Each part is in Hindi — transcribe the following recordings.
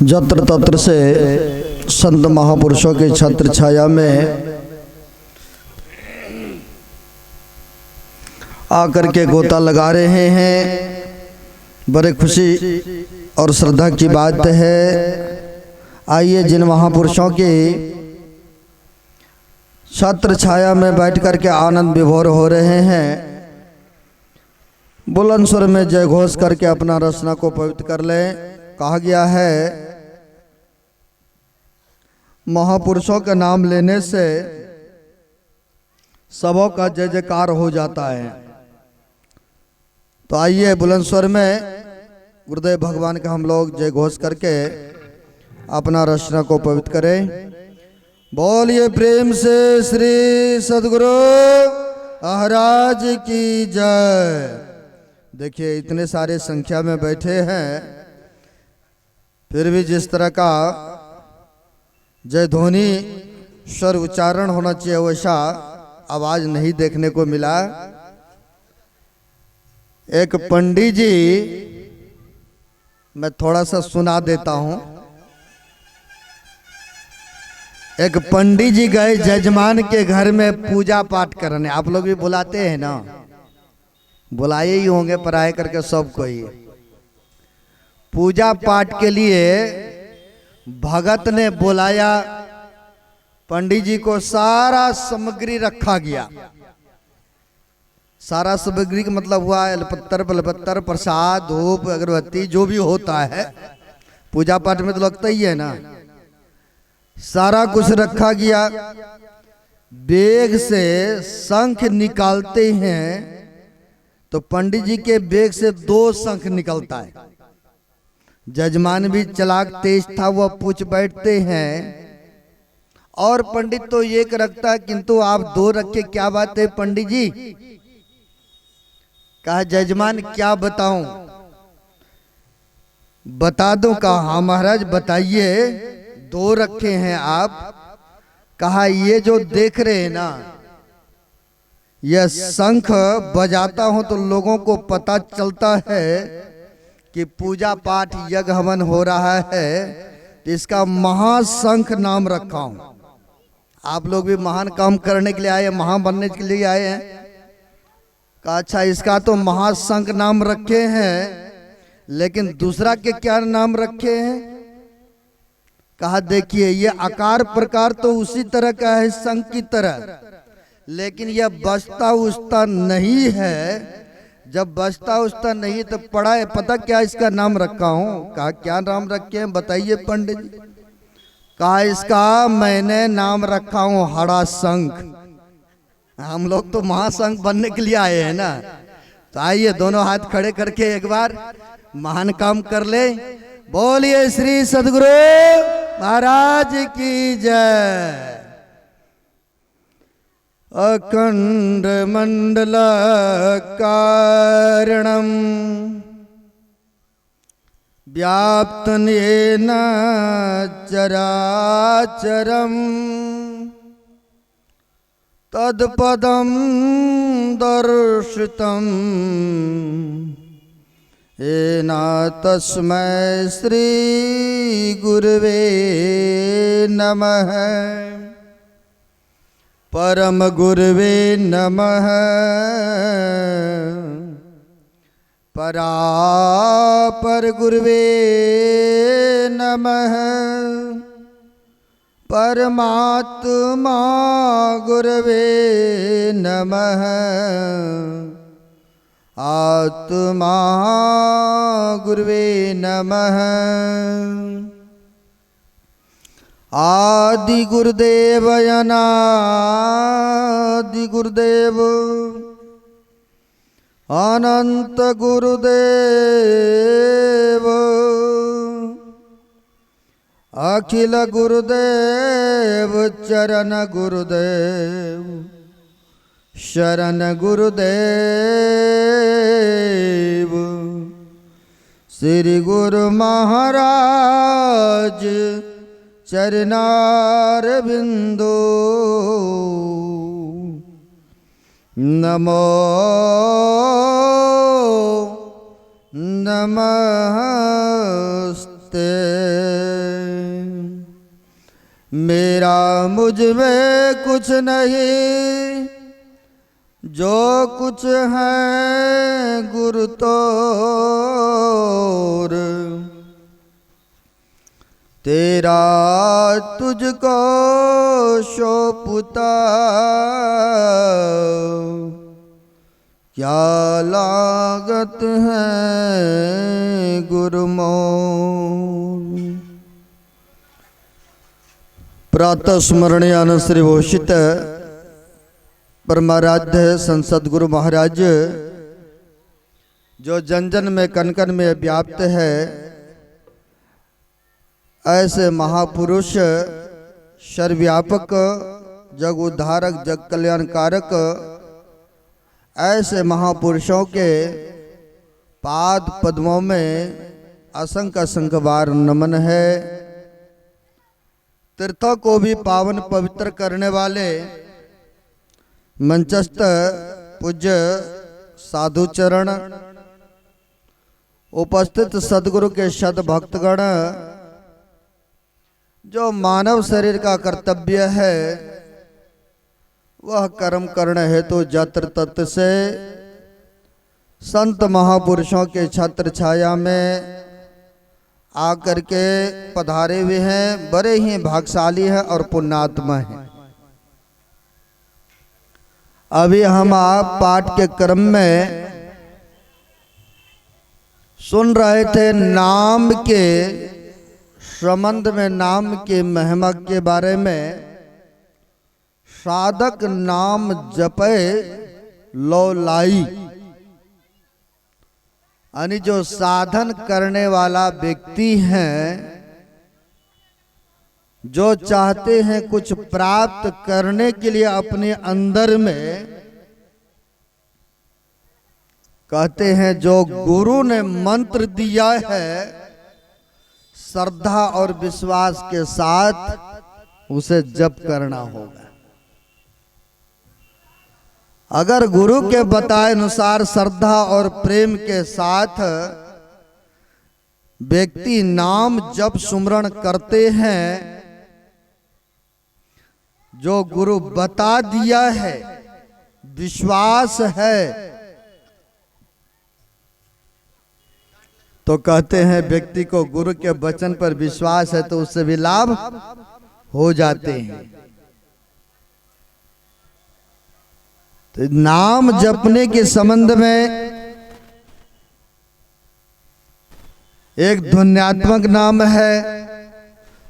जत्र तत्र से संत महापुरुषों की छत्र छाया में आकर के गोता लगा रहे हैं। बड़े खुशी और श्रद्धा की बात है। आइए जिन महापुरुषों की छत्र छाया में बैठ कर के आनंद विभोर हो रहे हैं, बुलंद स्वर में जय घोष करके अपना रचना को पवित्र कर लें। कहा गया है महापुरुषों का नाम लेने से सबों का जय जयकार हो जाता है। तो आइए बुलंद स्वर में गुरुदेव भगवान का हम लोग जय घोष करके अपना रचना को पवित्र करें। बोलिए प्रेम से श्री सद्गुरु महाराज की जय। देखिए इतने सारे संख्या में बैठे हैं, फिर भी जिस तरह का जय ध्वनि स्वर उच्चारण होना चाहिए वैसा आवाज नहीं देखने को मिला। एक पंडित जी, मैं थोड़ा सा सुना देता हूं। एक पंडित जी गए जजमान के घर में पूजा पाठ करने। आप लोग भी बुलाते हैं ना, बुलाए ही होंगे पराए करके सबको ही। पूजा पाठ के लिए भगत ने बुलाया, पंडित जी को सारा सामग्री रखा गया। सारा सामग्री का मतलब हुआ अलपत्तर बलपत्तर प्रसाद धूप अगरबत्ती जो भी होता है पूजा पाठ में तो लगता ही है ना। सारा कुछ रखा गया। बेग से शंख निकालते हैं तो पंडित जी के बेग से 2 शंख निकलता है। जजमान भी चालाक तेज था, वह पूछ बैठते हैं और पंडित तो एक रखता है किंतु आप 2 रखे, क्या बात है पंडित जी? कहा जजमान क्या बताऊं? बता दो? कहा हाँ महाराज बताइए। 2 रखे हैं आप। कहा ये जो देख रहे हैं ना, यह शंख बजाता हूं तो लोगों को पता चलता है कि पूजा पाठ यज्ञ हवन हो रहा है, तो इसका महाशंख नाम रखा हूं। आप लोग भी महान काम करने के लिए आए, महान बनने के लिए आए हैं। कहा अच्छा इसका तो महाशंख नाम रखे हैं, लेकिन दूसरा के क्या नाम रखे हैं? कहा देखिए ये आकार प्रकार तो उसी तरह का है शंख की तरह, लेकिन यह बजता उजता नहीं है। जब बजता उजता नहीं तो पड़ा है, पता क्या इसका नाम रखा हूं? कहा क्या नाम रखे हैं बताइए पंडित जी। कहा इसका मैंने नाम रखा हूं हरा शंख। हम लोग तो महाशंख बनने के लिए आए हैं ना। तो आइए दोनों हाथ खड़े करके एक बार महान काम कर ले। बोलिए श्री सद्गुरु महाराज की जय। अखंड मंडल कारणम व्याप्तं येन चराचरम तत्पदं दर्शितं येन तस्मै श्री गुरुवे नमः। परम गुरुवे नमः। परापर गुरुवे नमः। परमात्मा गुरुवे नमः। आत्मा गुरुवे नमः। आदि गुरुदेव अनादि गुरुदेव अनंत गुरुदेव अखिल गुरुदेव चरण गुरुदेव शरण गुरुदेव। श्री गुरु महाराज चरणार बिंदु नमो नमस्ते। मेरा मुझ में कुछ नहीं, जो कुछ है गुरु तोर। तेरा तुझको शोपता, क्या लागत है गुरुमोर। प्रातः स्मरणीय श्री भूषित परमाराध्य संसद गुरु महाराज, जो जन जन में कण कण में व्याप्त है, ऐसे महापुरुष, सर्वव्यापक, जग उद्धारक, जग कल्याणकारक, ऐसे महापुरुषों के पाद पद्मों में असंख्य असंख्य बार नमन है। तीर्थों को भी पावन पवित्र करने वाले मंचस्थ पूज्य साधु चरण, उपस्थित सदगुरु के शत भक्तगण, जो मानव शरीर का कर्तव्य है वह कर्म करने हेतु जत्र तत्र से संत महापुरुषों के छत्र छाया में आकर के पधारे हुए हैं, बड़े ही भाग्यशाली हैं और पुण्यात्मा हैं। अभी हम आप पाठ के क्रम में सुन रहे थे नाम के संबंध में, नाम के महिमा के बारे में। साधक नाम जपे लो लाई, यानी जो साधन करने वाला व्यक्ति है, जो चाहते हैं कुछ प्राप्त करने के लिए अपने अंदर में, कहते हैं जो गुरु ने मंत्र दिया है, श्रद्धा और विश्वास के साथ उसे जप करना होगा। अगर गुरु के बताए अनुसार श्रद्धा और प्रेम के साथ व्यक्ति नाम जप सुमरण करते हैं, जो गुरु बता दिया है, विश्वास है, तो कहते हैं व्यक्ति को गुरु के वचन पर विश्वास है तो उससे भी लाभ हो जाते हैं। तो नाम जपने के संबंध में एक ध्वन्यात्मक नाम है,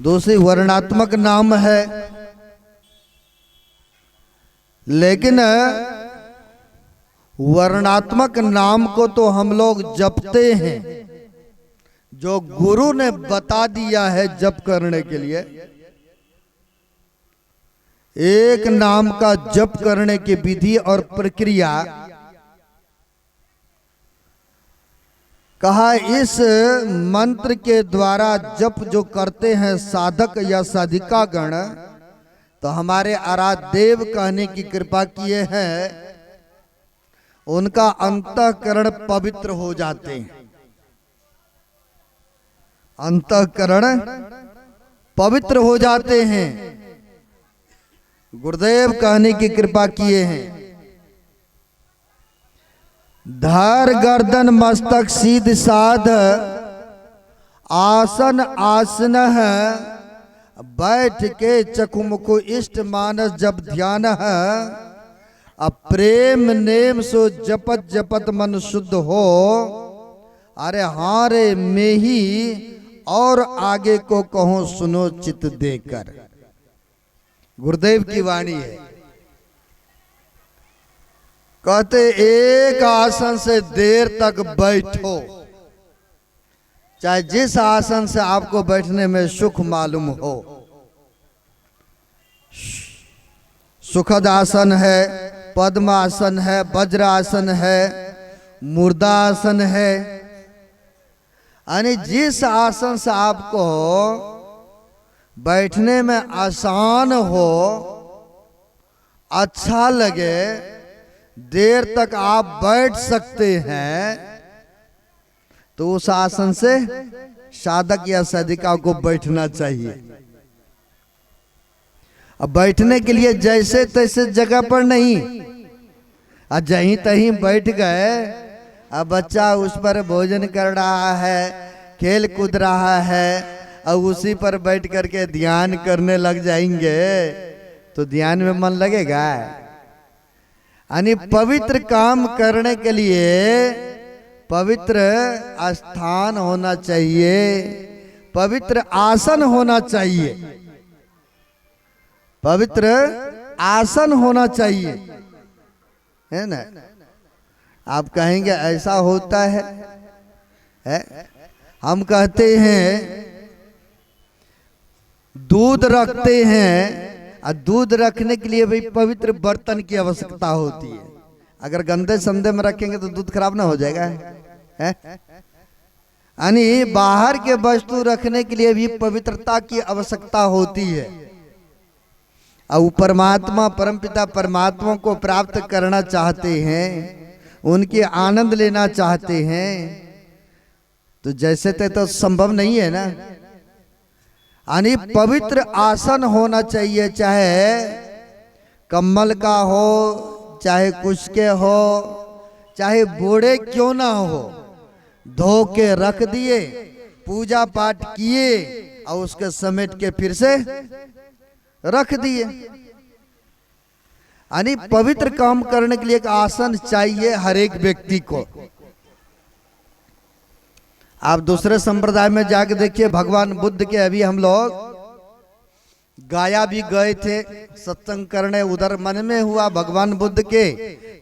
दूसरी वर्णात्मक नाम है। लेकिन वर्णात्मक नाम को तो हम लोग जपते हैं, जो गुरु ने बता दिया है जप करने के लिए। एक नाम का जप करने की विधि और प्रक्रिया कहा, इस मंत्र के द्वारा जप जो करते हैं साधक या साधिका गण, तो हमारे आराध्य देव कहने की कृपा किए हैं, उनका अंतःकरण पवित्र हो जाते हैं। अंतःकरण पवित्र हो जाते हैं, गुरुदेव कहने की कृपा किए हैं। धर गर्दन मस्तक सीध साध, आसन आसन है, बैठ के चकुमुख इष्ट मानस जब ध्यान है, अब प्रेम नेम सो जपत जपत मन शुद्ध हो, अरे हारे में ही और आगे को कहो सुनो चित देकर। गुरुदेव की वाणी है। कहते एक आसन से देर तक बैठो, चाहे जिस आसन से आपको बैठने में सुख मालूम हो। सुखद आसन है, पद्मासन है, वज्रासन है, मुर्दासन है, यानी जिस आसन से आपको बैठने में आसान हो, अच्छा लगे, देर तक आप बैठ सकते हैं, तो उस आसन से साधक या साधिका को बैठना चाहिए। अब बैठने के लिए जैसे तैसे जगह पर नहीं, अब जहीं तहीं बैठ गए, अब बच्चा उस पर भोजन कर रहा है, खेल कूद रहा है, अब उसी पर बैठ करके ध्यान करने लग जाएंगे तो ध्यान में मन लगेगा? यानी पवित्र काम करने के लिए पवित्र स्थान होना चाहिए, पवित्र आसन होना चाहिए, पवित्र आसन होना चाहिए, है ना? आप कहेंगे ऐसा होता है? हम कहते हैं दूध रखते हैं, और दूध रखने के लिए भी पवित्र बर्तन की आवश्यकता होती है। अगर गंदे संदे में रखेंगे तो दूध खराब ना हो जाएगा? यानी बाहर के वस्तु रखने के लिए भी पवित्रता की आवश्यकता होती है। और परमात्मा परमपिता परमात्मा को प्राप्त करना चाहते हैं, उनके आनंद लेना चाहते हैं, तो जैसे तो संभव नहीं है ना। यानी पवित्र आसन होना चाहिए, चाहे कम्बल का हो, चाहे कुछ के हो, चाहे बोड़े क्यों ना हो, धो के रख दिए, पूजा पाठ किए और उसके समेट के फिर से रख दिए। यानी पवित्र काम करने के लिए एक आसन चाहिए हर एक व्यक्ति को। आप दूसरे संप्रदाय में जाके देखिए, भगवान बुद्ध के अभी हम लोग गया भी गए थे सत्संग करने, उधर मन में हुआ भगवान बुद्ध के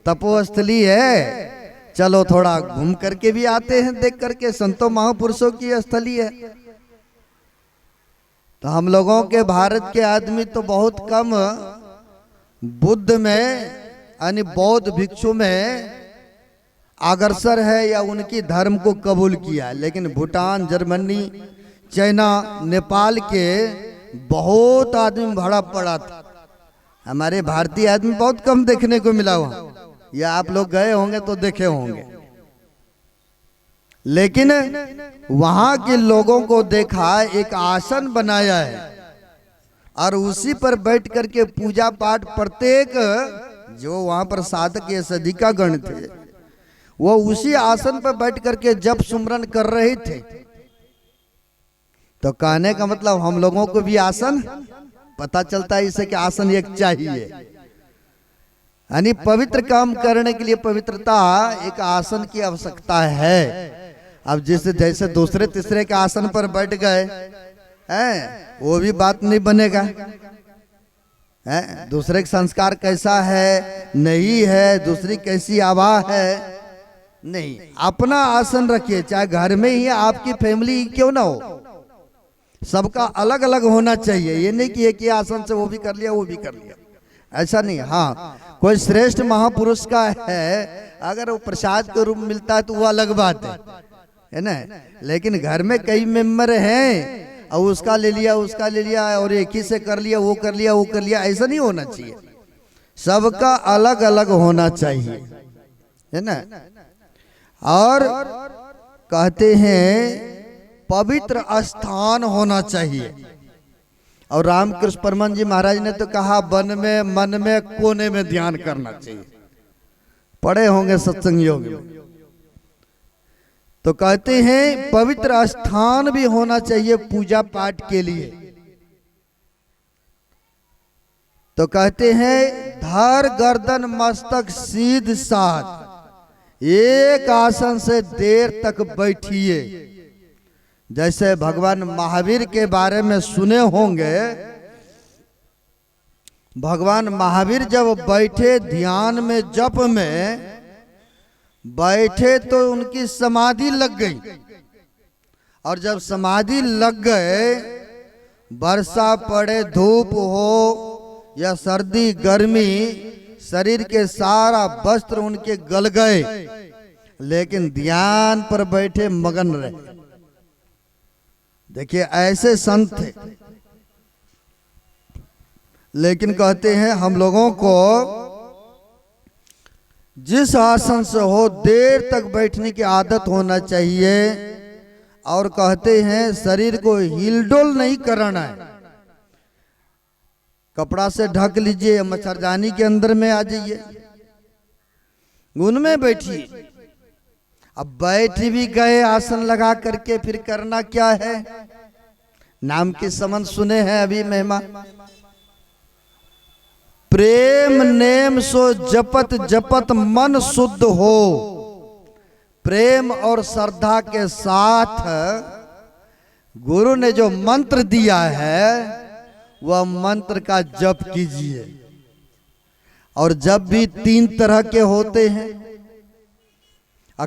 तपोस्थली है, चलो थोड़ा घूम करके भी आते हैं, देख करके संतों महापुरुषों की स्थली है। तो हम लोगों के भारत के आदमी तो बहुत कम बुद्ध में यानी बौद्ध भिक्षु में अग्रसर है या उनकी धर्म को कबूल किया, लेकिन भूटान, जर्मनी, चाइना, नेपाल के बहुत आदमी भरा पड़ा था। हमारे भारतीय आदमी बहुत कम देखने को मिला हुआ, या आप लोग गए होंगे तो देखे होंगे। लेकिन वहां के लोगों को देखा, एक आसन बनाया है और उसी पर बैठ करके पूजा पाठ, प्रत्येक जो वहां पर साधक या साधिका गण थे वो उसी आसन पर बैठ करके जप सुमरन कर रहे थे। तो कहने का मतलब हम लोगों को भी आसन पता चलता है इससे कि आसन एक चाहिए। यानी पवित्र काम करने के लिए पवित्रता एक आसन की आवश्यकता है। अब जैसे जैसे दूसरे तीसरे के आसन पर बैठ गए हैं, वो भी बात नहीं बनेगा। दूसरे का संस्कार कैसा है नहीं है, दूसरी कैसी आवाह है नहीं, अपना आसन रखिए। चाहे घर में ही आपकी फैमिली क्यों ना हो, सबका अलग अलग होना चाहिए। ये नहीं कि एक ही आसन से वो भी कर लिया वो भी कर लिया, ऐसा नहीं। हाँ, कोई श्रेष्ठ महापुरुष का है, अगर वो प्रसाद के रूप में मिलता है तो वो अलग बात है ना। लेकिन घर में कई मेंबर हैं और उसका ले लिया उसका ले लिया और एक ही से कर लिया वो कर लिया वो कर लिया, ऐसा नहीं होना चाहिए। सबका अलग अलग होना चाहिए, है ना। और कहते हैं पवित्र स्थान होना चाहिए। और रामकृष्ण परमहंस जी महाराज ने तो कहा वन में, मन में, कोने में ध्यान करना चाहिए। पढ़े होंगे सत्संग योग में। तो कहते हैं पवित्र स्थान भी होना चाहिए पूजा पाठ के लिए। तो कहते हैं धर गर्दन मस्तक सीध साध, एक आसन से देर तक बैठिए। जैसे भगवान महावीर के बारे में सुने होंगे, भगवान महावीर जब बैठे ध्यान में, जप में बैठे तो उनकी समाधि लग गई। और जब समाधि लग गए, वर्षा पड़े, धूप हो या सर्दी गर्मी, शरीर के सारा वस्त्र उनके गल गए, लेकिन ध्यान पर बैठे मगन रहे। देखिए ऐसे संत थे। लेकिन कहते हैं हम लोगों को जिस आसन से हो देर तक बैठने की आदत होना चाहिए। और कहते हैं शरीर को हिलडोल नहीं करना है, कपड़ा से ढक लीजिए, मच्छरदानी के अंदर में आ जाइए, उनमें बैठिए। अब बैठ भी गए आसन लगा करके, फिर करना क्या है? नाम के समन सुने हैं अभी महिमा। प्रेम नेम सो जपत जपत मन शुद्ध हो। प्रेम और श्रद्धा के साथ गुरु ने जो मंत्र दिया है वह मंत्र का जप कीजिए। और जब भी 3 तरह के होते हैं,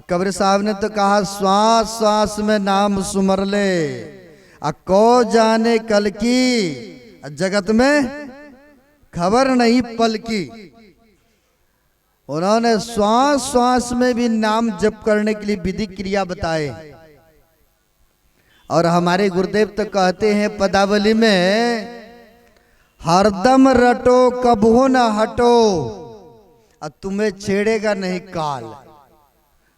कबीर साहब ने तो कहा श्वास श्वास में नाम सुमर ले, को जाने कल की जगत में खबर नहीं पल की। उन्होंने श्वास श्वास में भी नाम जप करने के लिए विधि क्रिया बताए। और हमारे गुरुदेव तो कहते हैं पदावली में, हरदम रटो कबहू न हटो, और तुम्हें छेड़ेगा नहीं काल।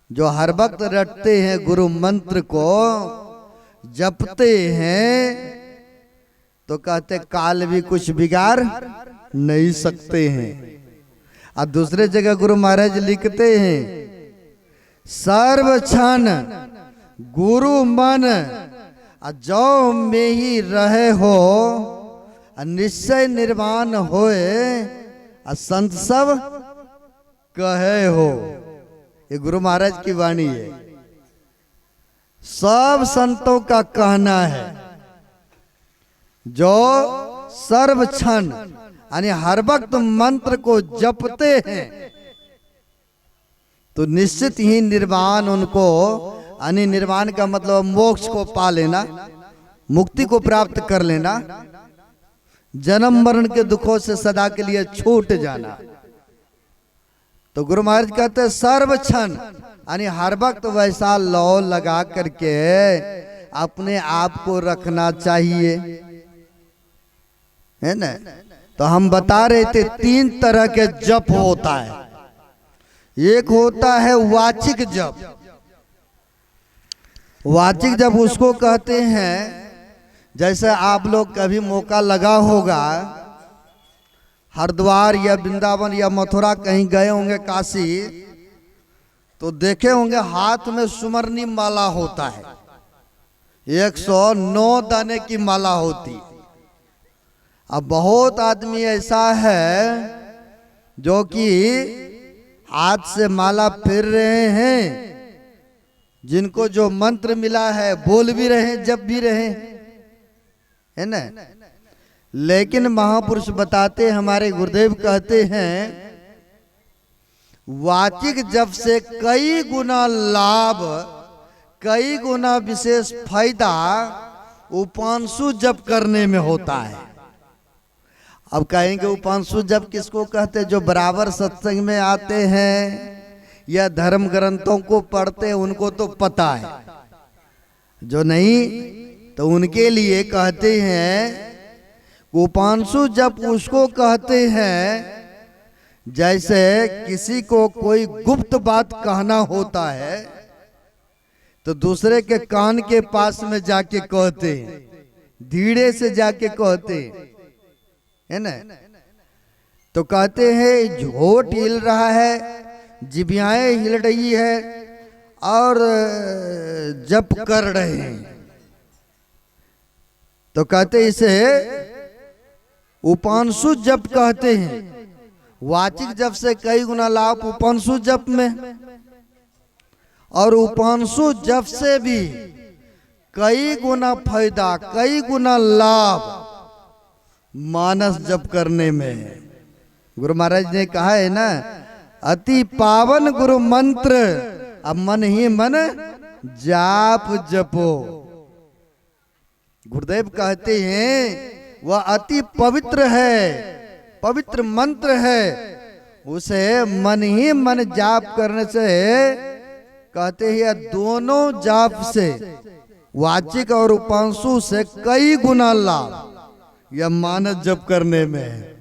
जो हर वक्त रटते हैं गुरु मंत्र को, जपते हैं, तो कहते काल भी कुछ बिगाड़ नहीं सकते हैं। और दूसरे जगह गुरु महाराज लिखते हैं, सर्व क्षण गुरु मन जो में ही रहे हो, निश्चय निर्वाण होए, संत सब कहे हो। ये गुरु महाराज की वाणी है, सब संतों का कहना है। जो सर्व क्षण यानी हर वक्त मंत्र को जपते हैं तो निश्चित ही निर्वाण उनको, यानी निर्वाण का मतलब मोक्ष को पा लेना, मुक्ति को प्राप्त कर लेना, जन्म मरण के दुखों से सदा के लिए छूट जाना। तो गुरु महाराज कहते हैं सर्व क्षण यानी हर वक्त वैसा लौ लगा करके अपने आप को रखना चाहिए, है ना। तो हम बता रहे थे 3 तरह के जप होता है। एक होता है वाचिक जप। वाचिक जप उसको कहते हैं, जैसे आप लोग कभी मौका लगा होगा, हरिद्वार या वृंदावन या मथुरा कहीं गए होंगे, काशी, तो देखे होंगे हाथ में सुमरनी माला होता है, 109 दाने की माला होती। अब बहुत आदमी ऐसा है जो कि हाथ से माला फेर रहे हैं, जिनको जो मंत्र मिला है बोल भी रहे, जप भी रहे, है ना। लेकिन महापुरुष बताते, हमारे गुरुदेव कहते हैं, वाचिक जप से कई गुना लाभ, कई गुना विशेष फायदा उपांशु जप करने में होता है। अब कहेंगे उपांशु जप किसको कहते हैं? जो बराबर सत्संग में आते हैं या धर्म ग्रंथों को पढ़ते हैं उनको तो पता है, जो नहीं तो उनके लिए कहते हैं उपांशु जप उसको कहते हैं जैसे किसी को कोई गुप्त बात कहना होता है तो दूसरे के कान के पास में जाके कहते हैं, धीरे से जाके कहते हैं, है ना। तो कहते हैं होठ हिल रहा है, जिभियाएं हिल रही है और जप कर रहे हैं, तो कहते इसे उपांशु जप कहते हैं। वाचिक जप से कई गुना लाभ उपांशु जप में, और उपांशु जप से भी कई गुना फायदा, कई गुना लाभ मानस जप करने में। गुरु महाराज ने कहा है ना, अति पावन गुरु मंत्र, अब मन ही मन जाप जपो। गुरुदेव कहते हैं वह अति पवित्र है, पवित्र मंत्र है, उसे मन ही मन जाप करने से, कहते हैं दोनों जाप से, वाचिक और उपांशु से कई गुना लाभ यह मानस जप करने में है।